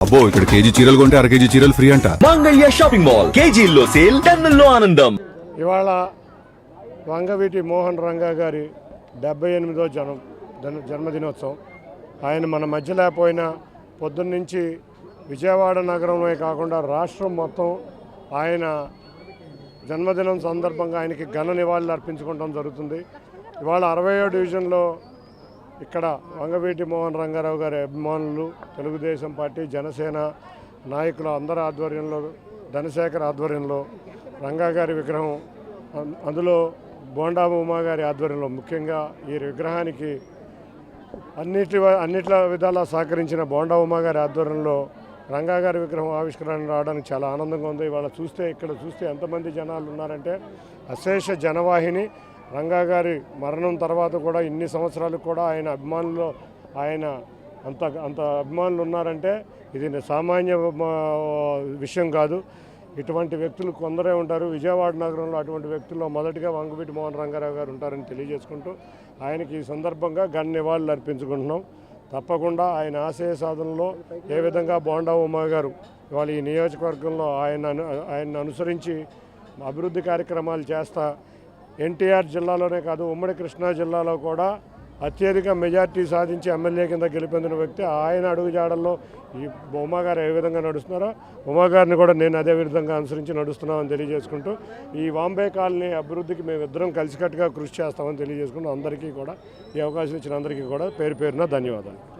అబ్బో ఇక్కడ కేజీ చీరలు కొంటే అర కేజీ చీరలు ఫ్రీ అంట. మంగళ్య షాపింగ్ మాల్ కేజీల్లో సేల్, టన్నుల్లో ఆనందం. ఇవాళ వంగవీటి మోహన్ రంగా గారి 78వ జన్మదినోత్సవం. ఆయన మన మధ్య లేకపోయినా పొద్దున్నుంచి విజయవాడ నగరంలో కాకుండా రాష్ట్రం మొత్తం ఆయన జన్మదినం సందర్భంగా ఆయనకి ఘన నివాళులు అర్పించుకోవడం జరుగుతుంది. ఇవాళ 60వ డివిజన్లో ఇక్కడ వంగవీటి మోహన్ రంగారావు గారి అభిమానులు, తెలుగుదేశం పార్టీ, జనసేన నాయకుల అందరి ఆధ్వర్యంలో, ధనశేఖర్ ఆధ్వర్యంలో రంగా గారి విగ్రహం, అందులో బోండా ఉమా గారి ఆధ్వర్యంలో, ముఖ్యంగా ఈ విగ్రహానికి అన్నిట్ల విధాలా సహకరించిన బోండా ఉమా గారి ఆధ్వర్యంలో రంగా గారి విగ్రహం ఆవిష్కరణ రావడానికి చాలా ఆనందంగా ఉంది. ఇవాళ ఇక్కడ చూస్తే ఎంతమంది జనాలు ఉన్నారంటే అశేష జనవాహిని. రంగా గారి మరణం తర్వాత కూడా ఇన్ని సంవత్సరాలు కూడా ఆయన అభిమానులు అంత అభిమానులు ఉన్నారంటే ఇది సామాన్య విషయం కాదు. ఇటువంటి వ్యక్తులు కొందరే ఉంటారు. విజయవాడ నగరంలో అటువంటి వ్యక్తుల్లో మొదటిగా వంగవీటి మోహన్ రంగారావు గారు ఉంటారని తెలియజేసుకుంటూ ఆయనకి ఈ సందర్భంగా ఘన నివాళులు అర్పించుకుంటున్నాం. తప్పకుండా ఆయన ఆశయ సాధనలో ఏ విధంగా బోండా ఉమా గారు ఇవాళ ఈ నియోజకవర్గంలో ఆయన అనుసరించి అభివృద్ధి కార్యక్రమాలు చేస్తా ఎన్టీఆర్ జిల్లాలోనే కాదు ఉమ్మడి కృష్ణా జిల్లాలో కూడా అత్యధిక మెజార్టీ సాధించి ఎమ్మెల్యే కింద గెలిపొందిన వ్యక్తి. ఆయన అడుగుజాడల్లో ఈ ఉమా గారు ఏ విధంగా నడుస్తున్నారో ఉమా గారిని కూడా నేను అదే విధంగా అనుసరించి నడుస్తున్నామని తెలియజేసుకుంటూ ఈ వాంబే కాలనీ అభివృద్ధికి మేమిద్దరం కలిసికట్టుగా కృషి చేస్తామని తెలియజేసుకుంటూ అందరికీ కూడా ఈ అవకాశం ఇచ్చిన అందరికీ కూడా పేరు పేరున ధన్యవాదాలు.